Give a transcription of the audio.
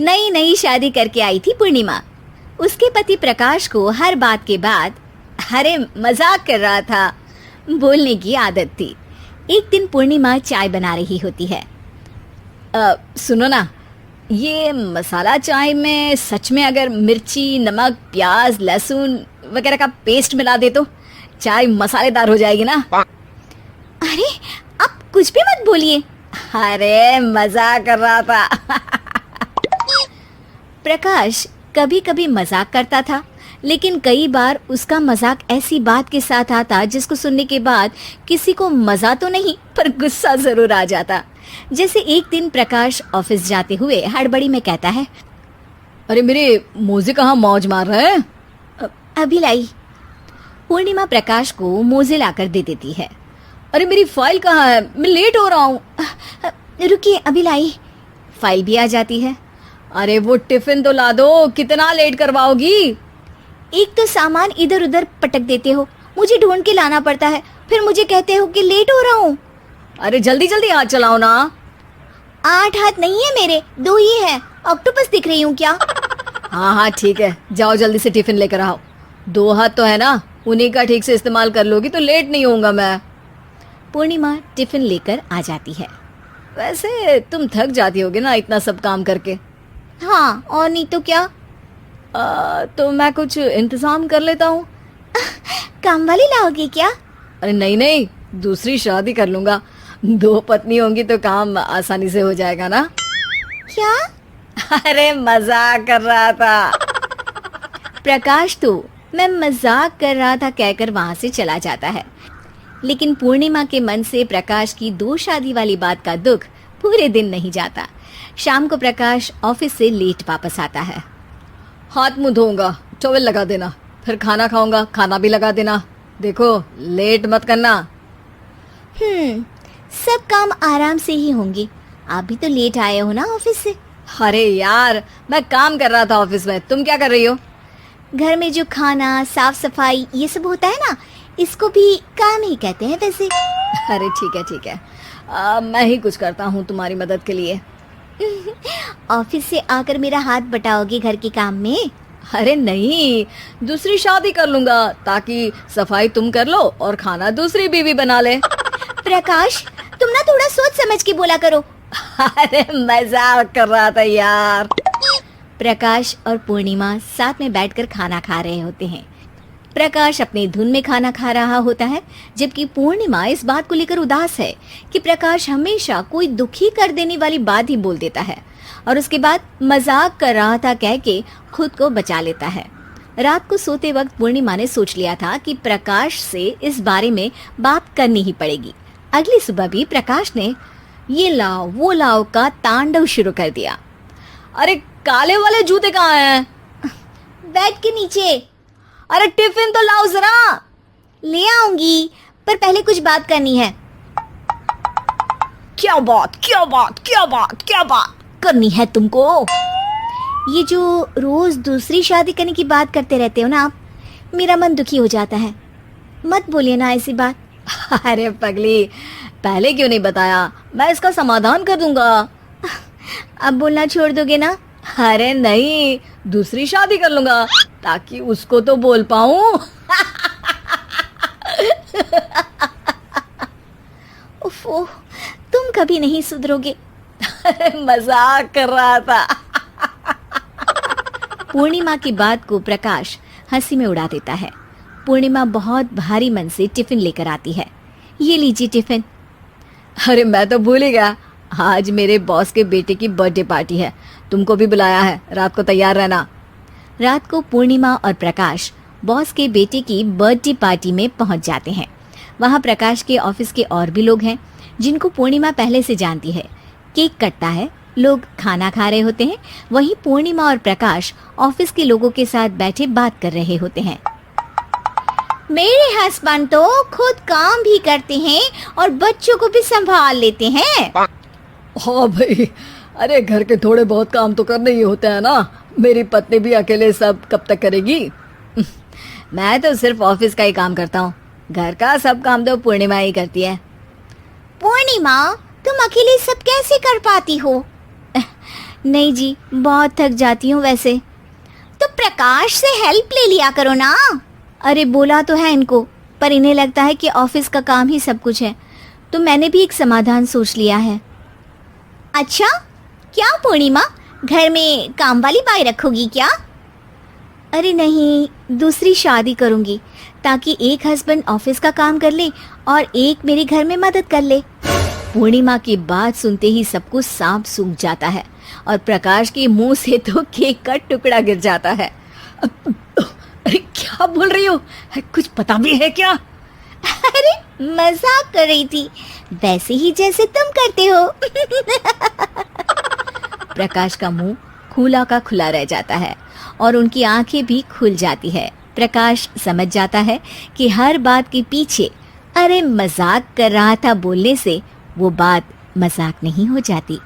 नई नई शादी करके आई थी पूर्णिमा। उसके पति प्रकाश को हर बात के बाद अरे मजाक कर रहा था बोलने की आदत थी। एक दिन पूर्णिमा चाय बना रही होती है। सुनो ना, ये मसाला चाय में सच में अगर मिर्ची, नमक, प्याज, लहसुन वगैरह का पेस्ट मिला दे तो चाय मसालेदार हो जाएगी ना। अरे आप कुछ भी मत बोलिए। अरे मजाक कर रहा था। प्रकाश कभी कभी मजाक करता था, लेकिन कई बार उसका मजाक ऐसी बात के साथ आता जिसको सुनने के बाद किसी को मजा तो नहीं पर गुस्सा जरूर आ जाता। जैसे एक दिन प्रकाश ऑफिस जाते हुए हड़बड़ी में कहता है, अरे मेरे मोजे कहाँ मौज मार रहे हैं? अभी लाई। पूर्णिमा प्रकाश को मोजे लाकर दे देती है। अरे मेरी फाइल कहाँ है? मैं लेट हो रहा हूँ। रुकिए अभी लाई। फाइल भी आ जाती है। अरे वो टिफिन तो ला दो, कितना लेट करवाओगी? एक तो सामान इधर उधर पटक देते हो, मुझे ढूंढ के लाना पड़ता है, फिर मुझे कहते हो कि लेट हो रहा हूँ। अरे जल्दी जल्दी हाथ चलाओ ना। 8 हाथ नहीं है मेरे, 2 ही है। ऑक्टोपस दिख रही हूँ क्या? हाँ हाँ ठीक है, जाओ जल्दी से टिफिन लेकर आओ। 2 हाथ तो है ना, उन्हीं का ठीक से इस्तेमाल कर लोगी तो लेट नहीं होऊंगा मैं। पूर्णिमा टिफिन लेकर आ जाती है। वैसे तुम थक जाती होगी ना इतना सब काम करके। हाँ और नहीं तो क्या। तो मैं कुछ इंतजाम कर लेता हूँ। काम वाली लाओगी क्या? अरे नहीं नहीं, दूसरी शादी कर लूंगा। 2 पत्नी होंगी तो काम आसानी से हो जाएगा ना। क्या? अरे मजाक कर रहा था। प्रकाश तो मैं मजाक कर रहा था कहकर वहां से चला जाता है। लेकिन पूर्णिमा के मन से प्रकाश की 2 शादी वाली बात का दुख पूरे दिन नहीं जाता। शाम को प्रकाश ऑफिस से लेट वापस आता है। हाथ मुंह धोऊंगा, टॉवेल लगा देना, फिर खाना खाऊंगा, खाना भी लगा देना। देखो लेट मत करना। सब काम आराम से ही होंगे। आप भी तो लेट आए हो ना ऑफिस से। अरे यार मैं काम कर रहा था ऑफिस में, तुम क्या कर रही हो? घर में जो खाना, साफ सफाई ये सब होता है ना, इसको भी काम ही कहते हैं वैसे। अरे ठीक है, मैं ही कुछ करता हूँ तुम्हारी मदद के लिए। ऑफिस से आकर मेरा हाथ बटाओगे घर के काम में? अरे नहीं, दूसरी शादी कर लूंगा ताकि सफाई तुम कर लो और खाना दूसरी बीवी बना ले। प्रकाश तुम ना थोड़ा सोच समझ के बोला करो। अरे मजाक कर रहा था यार। प्रकाश और पूर्णिमा साथ में बैठकर खाना खा रहे होते हैं। प्रकाश अपनी धुन में खाना खा रहा होता है, जबकि पूर्णिमा इस बात को लेकर उदास है कि प्रकाश हमेशा कोई दुखी कर देने वाली बात ही बोल देता है और उसके बाद मजाक कर रहा था कह के खुद को बचा लेता है। रात को सोते वक्त पूर्णिमा ने सोच लिया था कि प्रकाश से इस बारे में बात करनी ही पड़ेगी। अगली सुबह भी प्रकाश ने ये लाओ वो लाओ का तांडव शुरू कर दिया। अरे काले वाले जूते कहाँ हैं? बेड के नीचे। अरे टिफिन तो लाओ जरा। ले आऊंगी, पर पहले कुछ बात करनी है। क्या बात करनी है तुमको? ये जो रोज दूसरी शादी करने की बात करते रहते हो ना आप, मेरा मन दुखी हो जाता है। मत बोलिए ना ऐसी बात। अरे पगली, पहले क्यों नहीं बताया? मैं इसका समाधान कर दूंगा। अब बोलना छोड़ दोगे ना? अरे नहीं, दूसरी शादी कर लूंगा ताकि उसको तो बोल पाऊं। उफ़, तुम कभी नहीं सुधरोगे। मजाक कर रहा था। पूर्णिमा की बात को प्रकाश हंसी में उड़ा देता है। पूर्णिमा बहुत भारी मन से टिफिन लेकर आती है। ये लीजिए टिफिन। अरे मैं तो भूल ही गया, आज मेरे बॉस के बेटे की बर्थडे पार्टी है, तुमको भी बुलाया है, रात को तैयार रहना। रात को पूर्णिमा और प्रकाश बॉस के बेटे की बर्थडे पार्टी में पहुंच जाते हैं। वहां प्रकाश के ऑफिस के और भी लोग हैं जिनको पूर्णिमा पहले से जानती है। केक कटता है, लोग खाना खा रहे होते हैं। वहीं पूर्णिमा और प्रकाश ऑफिस के लोगों के साथ बैठे बात कर रहे होते हैं। मेरे हस्बैंड तो खुद काम भी करते हैं और बच्चों को भी संभाल लेते हैं। हाँ भाई, अरे घर के थोड़े बहुत काम तो करने ही होते हैं ना। मेरी पत्नी भी अकेले सब कब तक करेगी? मैं तो सिर्फ ऑफिस का ही काम करता हूँ, घर का सब काम तो पूर्णिमा ही करती है। पूर्णिमा, तुम अकेले सब कैसे कर पाती हो? नहीं जी, बहुत थक जाती हूँ वैसे। तो प्रकाश से हेल्प ले लिया करो ना। अरे बोला तो है इनको, पर इन्हें लगता है कि ऑफिस का काम ही सब कुछ है, तो मैंने भी एक समाधान सोच लिया है। अच्छा, क्या पूर्णिमा, घर में काम वाली बाई रखोगी क्या? अरे नहीं, दूसरी शादी करूंगी ताकि एक हस्बैंड ऑफिस का काम कर ले और एक मेरे घर में मदद कर ले। पूर्णिमा की बात सुनते ही सब कुछ सांप सूख जाता है और प्रकाश के मुंह से तो केक का टुकड़ा गिर जाता है। अरे क्या बोल रही हो, कुछ पता भी है क्या? अरे मजाक कर रही थी, वैसे ही जैसे तुम करते हो। प्रकाश का मुंह खुला का खुला रह जाता है और उनकी आंखें भी खुल जाती है। प्रकाश समझ जाता है कि हर बात के पीछे अरे मजाक कर रहा था बोलने से वो बात मजाक नहीं हो जाती।